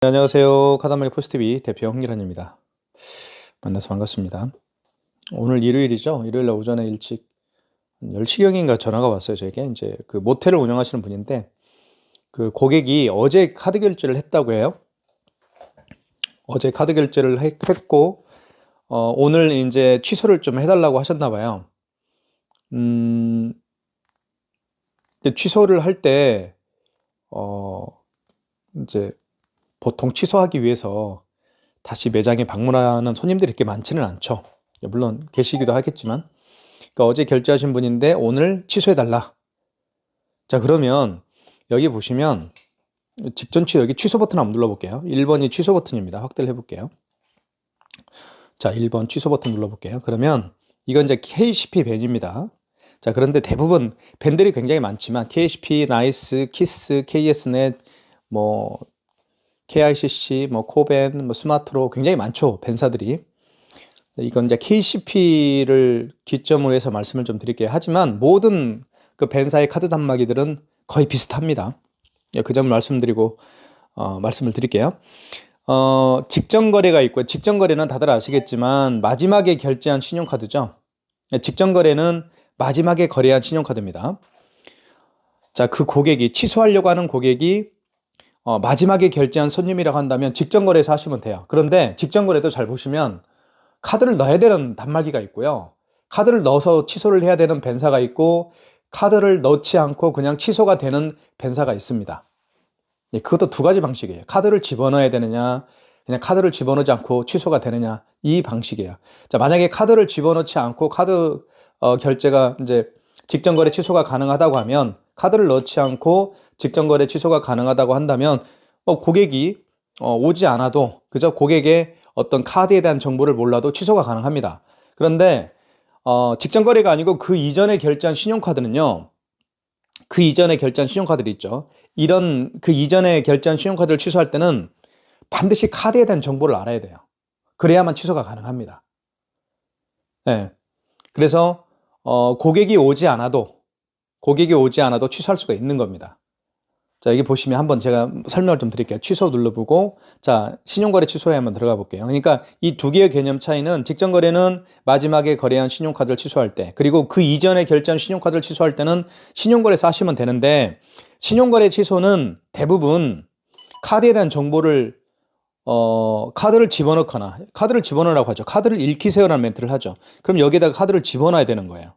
네, 안녕하세요. 카드한마리 포스TV 대표 홍기란입니다. 만나서 반갑습니다. 오늘 일요일이죠. 일요일 날 오전에 일찍 10시경인가 전화가 왔어요. 저에게 이제 그 모텔을 운영하시는 분인데 그 고객이 어제 카드 결제를 했다고 해요. 어제 카드 결제를 했고 오늘 이제 취소를 좀 해달라고 하셨나 봐요. 근데 취소를 할 때 이제 보통 취소하기 위해서 다시 매장에 방문하는 손님들이 이렇게 많지는 않죠. 물론 계시기도 하겠지만. 그러니까 어제 결제하신 분인데 오늘 취소해달라. 자, 그러면 여기 보시면 여기 취소 버튼 한번 눌러볼게요. 1번이 취소 버튼입니다. 확대를 해볼게요. 자, 1번 취소 버튼 눌러볼게요. 그러면 이건 이제 KCP 밴입니다. 자, 그런데 대부분 밴들이 굉장히 많지만 KCP, 나이스, 키스, KS넷, 뭐 KICC, 뭐 코벤, 뭐 스마트로 굉장히 많죠. 밴사들이. 이건 이제 KCP를 기점으로 해서 말씀을 좀 드릴게요. 하지만 모든 그 밴사의 카드 단말기들은 거의 비슷합니다. 그 점을 말씀드리고 말씀을 드릴게요. 직전 거래가 있고, 직전 거래는 다들 아시겠지만 마지막에 결제한 신용카드죠. 직전 거래는 마지막에 거래한 신용카드입니다. 자, 그 고객이 취소하려고 하는 고객이 마지막에 결제한 손님이라고 한다면 직전 거래에서 하시면 돼요. 그런데 직전 거래도 잘 보시면 카드를 넣어야 되는 단말기가 있고요. 카드를 넣어서 취소를 해야 되는 밴사가 있고, 카드를 넣지 않고 그냥 취소가 되는 밴사가 있습니다. 그것도 두 가지 방식이에요. 카드를 집어넣어야 되느냐, 그냥 카드를 집어넣지 않고 취소가 되느냐, 이 방식이에요. 자, 만약에 카드를 집어넣지 않고 카드 결제가 이제 직전 거래 취소가 가능하다고 하면, 카드를 넣지 않고 직전 거래 취소가 가능하다고 한다면 고객이 오지 않아도 그저 고객의 어떤 카드에 대한 정보를 몰라도 취소가 가능합니다. 그런데 직전 거래가 아니고 그 이전에 결제한 신용카드는요. 그 이전에 결제한 신용카드들이 있죠. 이런 그 이전에 결제한 신용카드를 취소할 때는 반드시 카드에 대한 정보를 알아야 돼요. 그래야만 취소가 가능합니다. 네. 그래서 고객이 오지 않아도 취소할 수가 있는 겁니다. 자, 여기 보시면 한번 제가 설명을 좀 드릴게요. 취소 눌러보고, 자, 신용거래 취소에 한번 들어가 볼게요. 그러니까 이 두 개의 개념 차이는 직전 거래는 마지막에 거래한 신용카드를 취소할 때, 그리고 그 이전에 결제한 신용카드를 취소할 때는 신용거래에서 하시면 되는데, 신용거래 취소는 대부분 카드에 대한 정보를 카드를 집어넣거나, 카드를 집어넣으라고 하죠. 카드를 읽히세요라는 멘트를 하죠. 그럼 여기다가 카드를 집어넣어야 되는 거예요.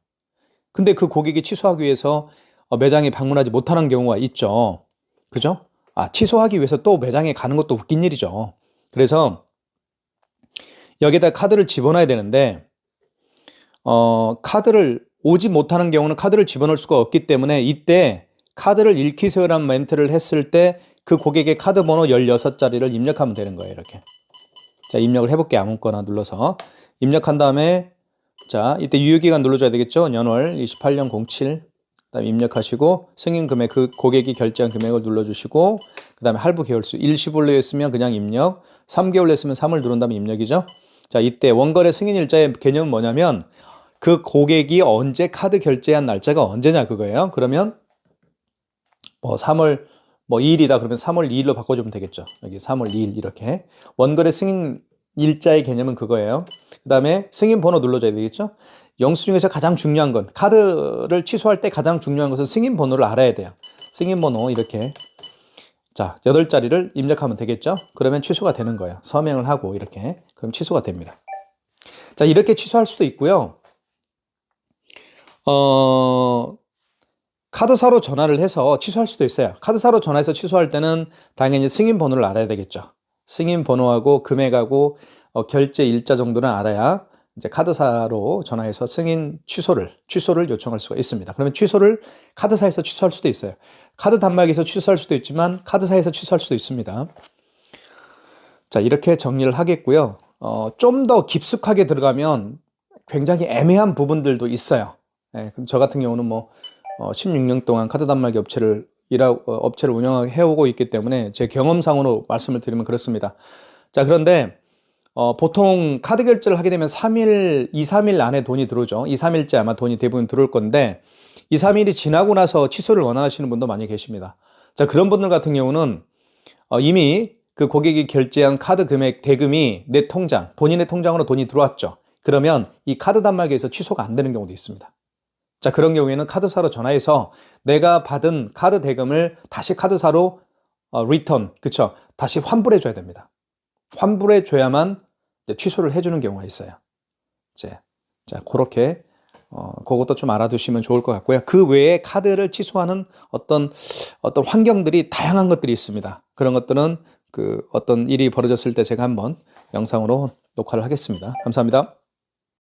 근데 그 고객이 취소하기 위해서 매장에 방문하지 못하는 경우가 있죠. 그죠? 취소하기 위해서 또 매장에 가는 것도 웃긴 일이죠. 그래서 여기다 카드를 집어넣어야 되는데 카드를 오지 못하는 경우는 카드를 집어넣을 수가 없기 때문에 이때 카드를 읽히세요라는 멘트를 했을 때 그 고객의 카드 번호 16자리를 입력하면 되는 거예요. 이렇게. 자, 입력을 해볼게요. 아무거나 눌러서. 입력한 다음에 자, 이때 유효기간 눌러줘야 되겠죠? 연월 28년 07. 그다음에 입력하시고 승인 금액, 그 고객이 결제한 금액을 눌러주시고, 그다음에 할부 개월수 일시불로 했으면 그냥 입력, 3개월 했으면 3을 누른 다음에 입력이죠. 자, 이때 원거래 승인 일자의 개념은 뭐냐면 그 고객이 언제 카드 결제한 날짜가 언제냐 그거예요. 그러면 뭐 3월 2일이다 그러면 3월 2일로 바꿔주면 되겠죠. 여기 3월 2일 이렇게. 원거래 승인 일자의 개념은 그거예요. 그 다음에 승인 번호 눌러줘야 되겠죠. 영수증에서 가장 중요한 건, 카드를 취소할 때 가장 중요한 것은 승인 번호를 알아야 돼요. 승인 번호 이렇게. 자, 8자리를 입력하면 되겠죠. 그러면 취소가 되는 거예요. 서명을 하고 이렇게. 그럼 취소가 됩니다. 자, 이렇게 취소할 수도 있고요. 카드사로 전화를 해서 취소할 수도 있어요. 카드사로 전화해서 취소할 때는 당연히 승인 번호를 알아야 되겠죠. 승인 번호하고 금액하고 결제 일자 정도는 알아야 이제 카드사로 전화해서 승인 취소를 요청할 수가 있습니다. 그러면 취소를 카드사에서 취소할 수도 있어요. 카드 단말기에서 취소할 수도 있지만 카드사에서 취소할 수도 있습니다. 자, 이렇게 정리를 하겠고요. 좀 더 깊숙하게 들어가면 굉장히 애매한 부분들도 있어요. 네, 저 같은 경우는 16년 동안 카드 단말기 업체를 운영해오고 있기 때문에 제 경험상으로 말씀을 드리면 그렇습니다. 자, 그런데 보통 카드 결제를 하게 되면 2, 3일 안에 돈이 들어오죠. 2, 3일째 아마 돈이 대부분 들어올 건데 2, 3일이 지나고 나서 취소를 원하시는 분도 많이 계십니다. 자, 그런 분들 같은 경우는 이미 그 고객이 결제한 카드 금액 대금이 내 통장, 본인의 통장으로 돈이 들어왔죠. 그러면 이 카드 단말기에서 취소가 안 되는 경우도 있습니다. 자, 그런 경우에는 카드사로 전화해서 내가 받은 카드 대금을 다시 카드사로 리턴, 그쵸? 다시 환불해 줘야 됩니다. 환불해 줘야만 취소를 해주는 경우가 있어요. 자, 그렇게 그것도 좀 알아두시면 좋을 것 같고요. 그 외에 카드를 취소하는 어떤 환경들이 다양한 것들이 있습니다. 그런 것들은 어떤 일이 벌어졌을 때 제가 한번 영상으로 녹화를 하겠습니다. 감사합니다.